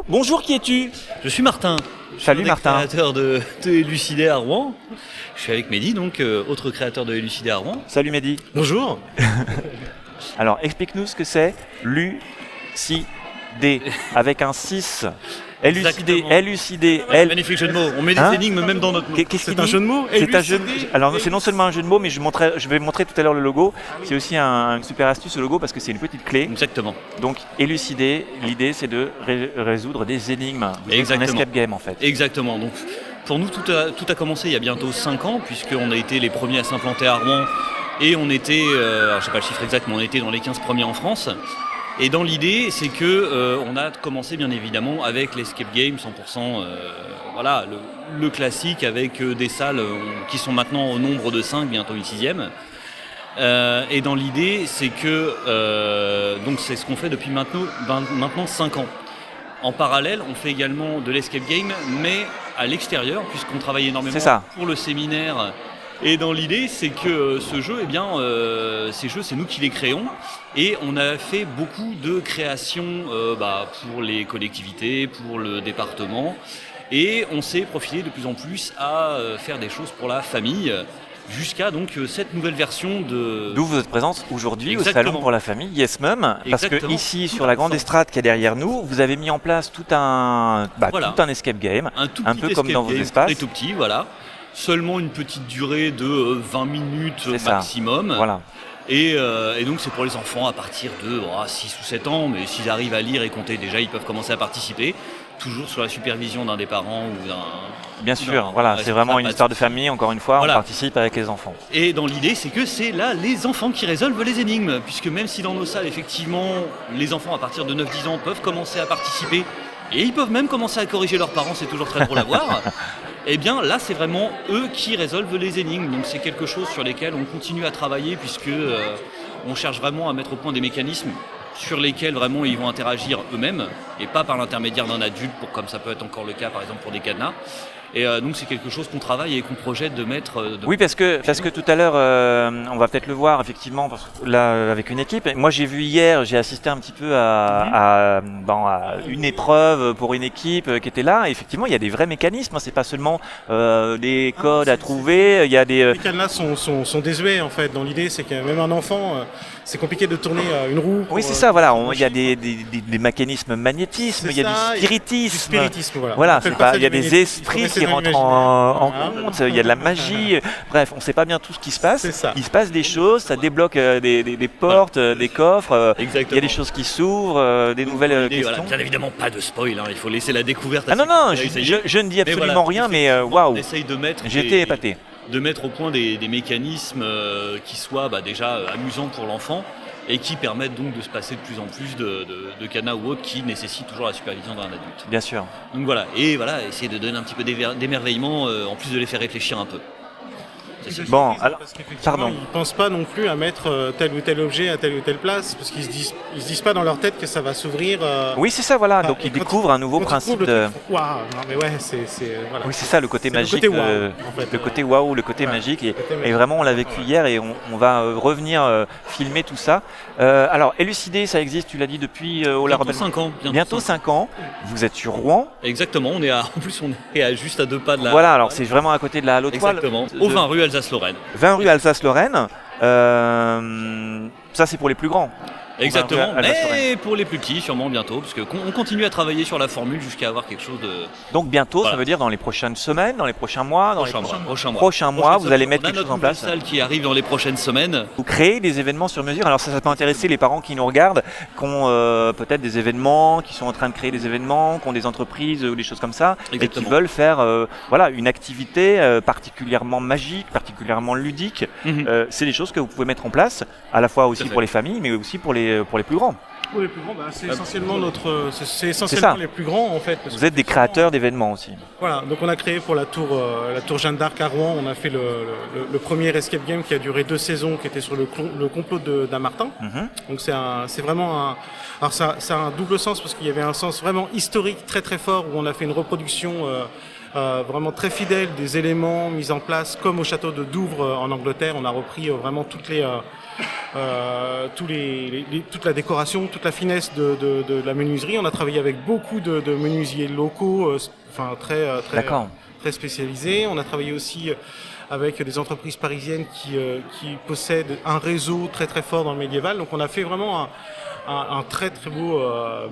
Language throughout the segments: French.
Bonjour, qui es-tu? Je suis Martin. Salut Martin. Créateur de Élucidé à Rouen. Je suis avec Mehdi, donc autre créateur de Élucidé à Rouen. Salut Mehdi. Bonjour. Alors explique-nous ce que c'est Lucidé avec un 6. Élucidé. Magnifique jeu de mots. On met des énigmes même dans notre mot. C'est un jeu de mots. C'est un jeu. Alors c'est non seulement un jeu de mots, mais je vais montrer tout à l'heure le logo. C'est aussi une super astuce le logo parce que c'est une petite clé. Exactement. Donc élucider, l'idée c'est de résoudre des énigmes. C'est un escape game en fait. Exactement. Donc pour nous tout a commencé il y a bientôt 5 ans puisqu'on a été les premiers à s'implanter à Rouen et on était, alors je sais pas le chiffre exact, mais on était dans les 15 premiers en France. Et dans l'idée, c'est que on a commencé bien évidemment avec l'escape game 100%, voilà, le classique avec des salles qui sont maintenant au nombre de 5, bientôt une 6e. Et dans l'idée, c'est que donc c'est ce qu'on fait depuis maintenant 5 ans. En parallèle, on fait également de l'escape game, mais à l'extérieur, puisqu'on travaille énormément pour le séminaire. Et dans l'idée, c'est que ce jeu, eh bien, ces jeux, c'est nous qui les créons. Et on a fait beaucoup de créations pour les collectivités, pour le département. Et on s'est profilé de plus en plus à faire des choses pour la famille, jusqu'à donc cette nouvelle version de... D'où vous êtes présente aujourd'hui au Salon pour la famille, Yes Mum. Parce que ici, sur la grande estrade qui est derrière nous, vous avez mis en place tout un escape game, un peu comme dans vos espaces. Tout petit, voilà. Seulement une petite durée de 20 minutes maximum. Voilà. Et donc c'est pour les enfants à partir de 6 ou 7 ans, mais s'ils arrivent à lire et compter déjà, ils peuvent commencer à participer, toujours sous la supervision d'un des parents ou d'un... Bien sûr, voilà, c'est vraiment une histoire de famille, encore une fois, on participe avec les enfants. Et dans l'idée, c'est que c'est là les enfants qui résolvent les énigmes, puisque même si dans nos salles, effectivement, les enfants à partir de 9-10 ans peuvent commencer à participer, et ils peuvent même commencer à corriger leurs parents, c'est toujours très drôle à voir. Eh bien là, c'est vraiment eux qui résolvent les énigmes. Donc c'est quelque chose sur lesquels on continue à travailler puisque on cherche vraiment à mettre au point des mécanismes sur lesquels vraiment ils vont interagir eux-mêmes et pas par l'intermédiaire d'un adulte, comme ça peut être encore le cas par exemple pour des cadenas. Et donc c'est quelque chose qu'on travaille et qu'on projette de mettre... Oui, parce que tout à l'heure, on va peut-être le voir effectivement là, avec une équipe. Moi j'ai vu hier, j'ai assisté un petit peu à une épreuve pour une équipe qui était là. Et effectivement, il y a des vrais mécanismes, c'est pas seulement des codes à trouver. Il y a des... Les cadenas sont désuets en fait. Dans l'idée, c'est que même un enfant, c'est compliqué de tourner une roue. Oui, c'est ça, voilà. Il y a des mécanismes magnétisme, il y a du spiritisme. Voilà, il y a des esprits qui rentrent en compte, il y a de la magie. Bref, on ne sait pas bien tout ce qui se passe. Il se passe des choses, ça débloque des portes, des coffres. Il y a des choses qui s'ouvrent, des nouvelles questions. Voilà, bien évidemment, pas de spoil, il faut laisser la découverte. Non, je ne dis absolument rien, mais waouh, j'ai été épaté. De mettre au point des mécanismes qui soient déjà amusants pour l'enfant et qui permettent donc de se passer de plus en plus de cadenas ou autres qui nécessitent toujours la supervision d'un adulte. Bien sûr. Donc voilà, essayer de donner un petit peu d'émerveillement en plus de les faire réfléchir un peu. Bon, alors, pardon. Ils ne pensent pas non plus à mettre tel ou tel objet à telle ou telle place, parce qu'ils se disent pas dans leur tête que ça va s'ouvrir. Oui, c'est ça, voilà. Donc ils découvrent un nouveau principe de... Waouh, non mais ouais, voilà. Oui, c'est ça, le côté magique. Le côté waouh, le côté magique. Et vraiment, on l'a vécu hier et on va revenir filmer tout ça. Alors, Élucidé, ça existe, tu l'as dit, depuis... bientôt 5 ans. Bientôt 5 ans. Vous êtes sur Rouen. Exactement, on est juste à 2 pas de la... Voilà, alors c'est vraiment à côté de la Haute-Toile. Exactement, au 20 rue Alsace-Lorraine. 20 rue Alsace-Lorraine, ça c'est pour les plus grands. Exactement, mais pour les plus petits sûrement bientôt, parce qu'on continue à travailler sur la formule jusqu'à avoir quelque chose de... Donc bientôt, ça veut dire dans les prochaines semaines, dans les prochains mois, prochains mois, vous allez mettre quelque chose en place. On a notre salle qui arrive dans les prochaines semaines. Vous créez des événements sur mesure, alors ça peut intéresser les parents qui nous regardent, qui ont peut-être des événements, qui sont en train de créer des événements, qui ont des entreprises ou des choses comme ça, et qui veulent faire une activité particulièrement magique, particulièrement ludique. C'est des choses que vous pouvez mettre en place, à la fois aussi pour les familles, mais aussi pour les plus grands. Pour les plus grands, c'est essentiellement les plus grands en fait. Vous êtes des créateurs d'événements aussi. Voilà, donc on a créé pour la tour Jeanne d'Arc à Rouen, on a fait le premier escape game qui a duré 2 saisons, qui était sur le complot d'Amartin. Donc c'est vraiment alors ça a un double sens parce qu'il y avait un sens vraiment historique très très fort où on a fait une reproduction vraiment très fidèle des éléments mis en place comme au château de Douvres en Angleterre. On a repris vraiment toute la décoration, toute la finesse de la menuiserie. On a travaillé avec beaucoup de menuisiers locaux, très spécialisés. On a travaillé aussi avec des entreprises parisiennes qui possèdent un réseau très très fort dans le médiéval. Donc on a fait vraiment un très très beau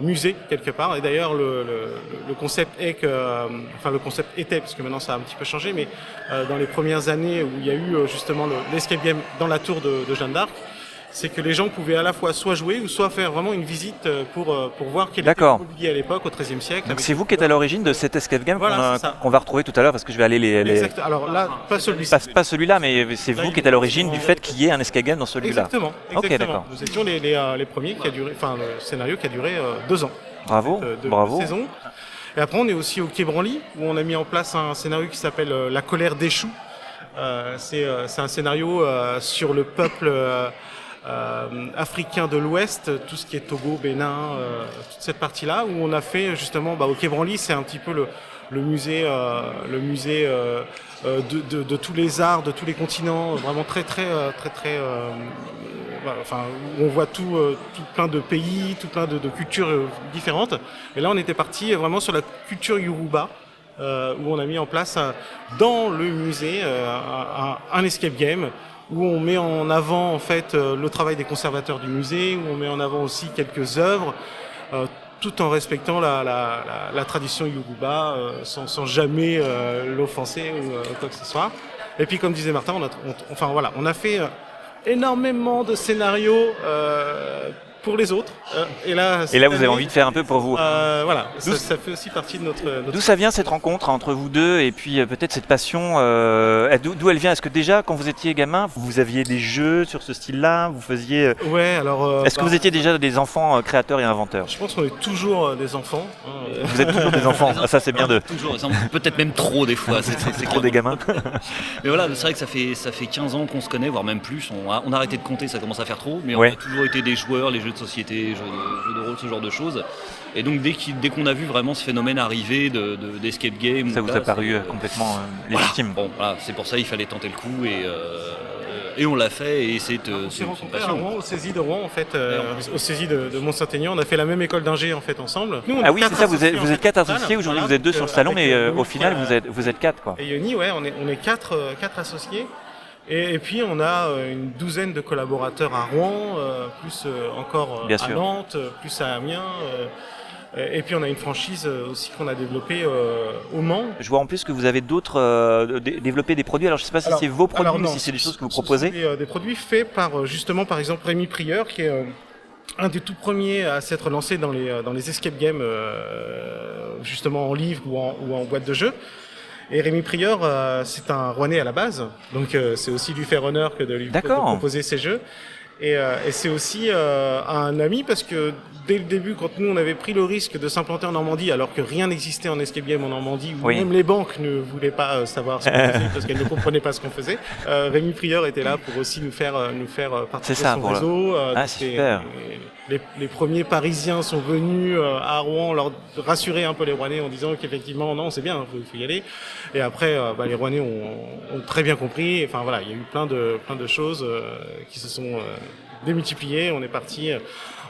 musée quelque part. Et d'ailleurs le concept le concept était, parce que maintenant ça a un petit peu changé, mais dans les premières années où il y a eu justement l'escape game dans la tour de Jeanne d'Arc, c'est que les gens pouvaient à la fois soit jouer ou soit faire vraiment une visite pour voir quel était le mobilier à l'époque, au XIIIe siècle. Donc c'est vous qui êtes à l'origine de cet escape game qu'on va retrouver tout à l'heure, parce que je vais aller Exact. Alors là, pas celui-ci. Pas celui-là, mais c'est vous qui êtes à l'origine du fait qu'il y ait un escape game dans celui-là. Exactement. Ok, d'accord. Nous étions les premiers qui a duré, le scénario qui a duré 2 ans. Bravo, bravo. Saisons. Et après, on est aussi au Quai Branly, où on a mis en place un scénario qui s'appelle La colère des choux. C'est un scénario sur le peuple africain de l'Ouest, tout ce qui est Togo, Bénin, toute cette partie-là, où on a fait justement au Quai Branly, c'est un petit peu le musée de tous les arts, de tous les continents, vraiment très où on voit tout plein de pays, tout plein de cultures différentes. Et là, on était parti vraiment sur la culture Yoruba, où on a mis en place dans le musée un escape game, où on met en avant en fait le travail des conservateurs du musée, où on met en avant aussi quelques œuvres, tout en respectant la tradition Yoruba, sans jamais l'offenser ou quoi que ce soit. Et puis comme disait Martin, on a fait énormément de scénarios pour les autres. Et là, vous avez envie de faire un peu pour vous. Ça fait aussi partie de notre... D'où ça vient cette rencontre entre vous deux et puis peut-être cette passion d'où elle vient? Est-ce que déjà quand vous étiez gamin, vous aviez des jeux sur ce style-là? Vous faisiez... Ouais, alors... Est-ce que vous étiez déjà des enfants créateurs et inventeurs? Je pense qu'on est toujours des enfants. Vous êtes toujours des enfants. Ça c'est bien Toujours, peut-être même trop des fois. C'est trop des gamins. Mais voilà, c'est vrai que ça fait 15 ans qu'on se connaît, voire même plus. On a arrêté de compter, ça commence à faire trop. Mais on a toujours été des joueurs, les jeux de société, jeux de rôle, ce genre de choses. Et donc dès qu'on a vu vraiment ce phénomène arriver d'escape game, ça vous a paru complètement légitime. Bon, voilà, c'est pour ça il fallait tenter le coup et on l'a fait et c'est une passion. À Rouen, au Saisie de Rouen en fait, au Saisie de Mont-Saint-Aignan, on a fait la même école d'ingé en fait ensemble. Nous, c'est ça, vous êtes 4 associés, aujourd'hui vous êtes 2 sur le salon, mais au final vous êtes 4 quoi. Et Yoni, on est 4 associés. Et puis on a une douzaine de collaborateurs à Rouen, plus encore à Nantes, plus à Amiens. Et puis on a une franchise aussi qu'on a développée au Mans. Je vois en plus que vous avez développé des produits. Alors je ne sais pas si c'est vos produits ou si c'est des choses que vous proposez. C'est des produits faits par exemple Rémi Prieur, qui est un des tout premiers à s'être lancé dans les escape games, justement en livre ou en boîte de jeu. Et Rémi Prieur, c'est un Rouennais à la base, donc c'est aussi lui faire honneur que de lui proposer ses jeux. Et c'est aussi un ami, parce que dès le début, quand nous on avait pris le risque de s'implanter en Normandie, alors que rien n'existait en escape game en Normandie, où même les banques ne voulaient pas savoir ce qu'on faisait parce qu'elles ne comprenaient pas ce qu'on faisait, Rémi Prieur était là pour aussi nous faire participer à son réseau. Super. Les premiers Parisiens sont venus à Rouen leur rassurer un peu les Rouennais en disant qu'effectivement non, c'est bien, faut y aller. Et après les Rouennais ont très bien compris. Enfin voilà, il y a eu plein de choses qui se sont démultipliées. On est parti.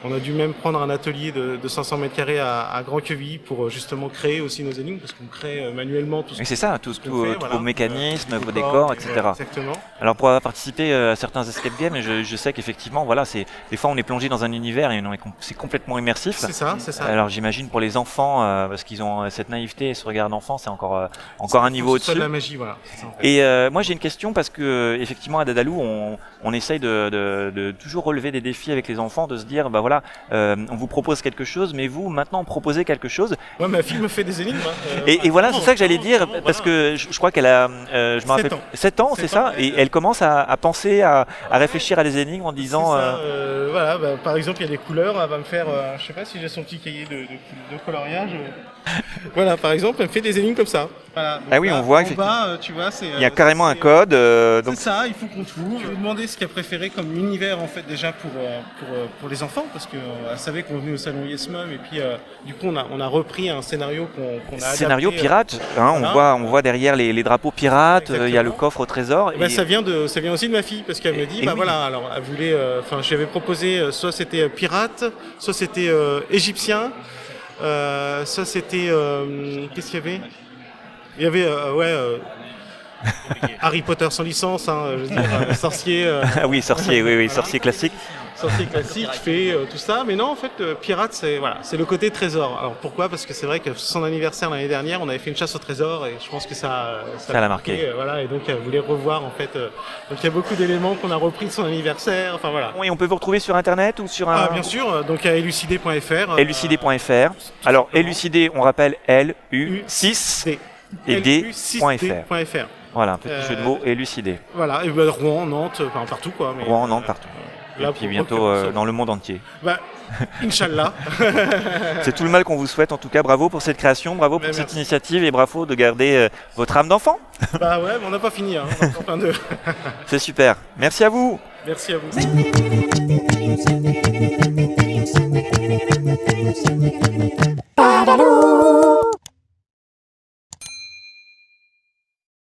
On a dû même prendre un atelier de 500 mètres carrés à Grand-Quevilly pour justement créer aussi nos énigmes, parce qu'on crée manuellement tout ce c'est ça, tous vos mécanismes, vos décors, etc. Exactement. Alors pour avoir participé à certains escape games, je sais qu'effectivement, des fois on est plongé dans un univers et c'est complètement immersif. C'est ça. Alors j'imagine pour les enfants, parce qu'ils ont cette naïveté et ce regard d'enfant, c'est encore un niveau au-dessus. C'est de la magie, voilà. Ça, en fait. Et moi j'ai une question, parce que effectivement à Dadalou, on essaye de toujours relever des défis avec les enfants, de se dire on vous propose quelque chose, mais vous maintenant proposez quelque chose. Ouais, ma fille me fait des énigmes. Et voilà, c'est ça que j'allais dire, parce que je crois qu'elle a 7 ans, c'est ça, et elle commence à penser, à réfléchir à des énigmes en disant... par exemple, il y a des couleurs, elle va me faire, je sais pas si j'ai son petit cahier de coloriage. Voilà, par exemple, elle me fait des énigmes comme ça. Voilà, ah oui, là, on voit en bas, tu vois, il y a carrément un code. C'est ça, il faut qu'on trouve. Je vais vous demander ce qu'elle préférait comme univers en fait déjà pour les enfants, parce qu'elle savait qu'on venait au salon Yes Mom, et puis du coup on a repris un scénario qu'on a adapté. Scénario pirate, hein, voilà. on voit derrière les drapeaux pirates, il y a le coffre au trésor. Et ça vient aussi de ma fille, parce qu'elle me dit, voilà, alors elle voulait, je lui avais proposé, soit c'était pirate, soit c'était égyptien, soit c'était, qu'est-ce qu'il y avait ? Il y avait, Harry Potter sans licence, hein, je veux dire, sorcier. Ah oui, sorcier, oui, sorcier classique. Sorcier classique, fée, tout ça. Mais non, en fait, pirate, c'est le côté trésor. Alors pourquoi ? Parce que c'est vrai que son anniversaire l'année dernière, on avait fait une chasse au trésor et je pense que ça l'a marqué. Voilà, et donc elle voulait revoir en fait. Donc il y a beaucoup d'éléments qu'on a repris de son anniversaire. Enfin voilà. Oui, on peut vous retrouver sur internet ou sur un. Ah, bien sûr. Donc à elucidé.fr. Elucidé.fr. Alors elucidé, on rappelle LU6 et D.fr. Voilà, un petit jeu de mots élucidé. Voilà, et Rouen, Nantes, enfin partout quoi. Mais, Rouen, Nantes, partout. Là, et puis bientôt dans le monde entier. Inch'Allah. C'est tout le mal qu'on vous souhaite en tout cas. Bravo pour cette création, bravo pour cette initiative et bravo de garder votre âme d'enfant. Bah ouais, mais on n'a pas fini. Hein. C'est super. Merci à vous. Merci à vous.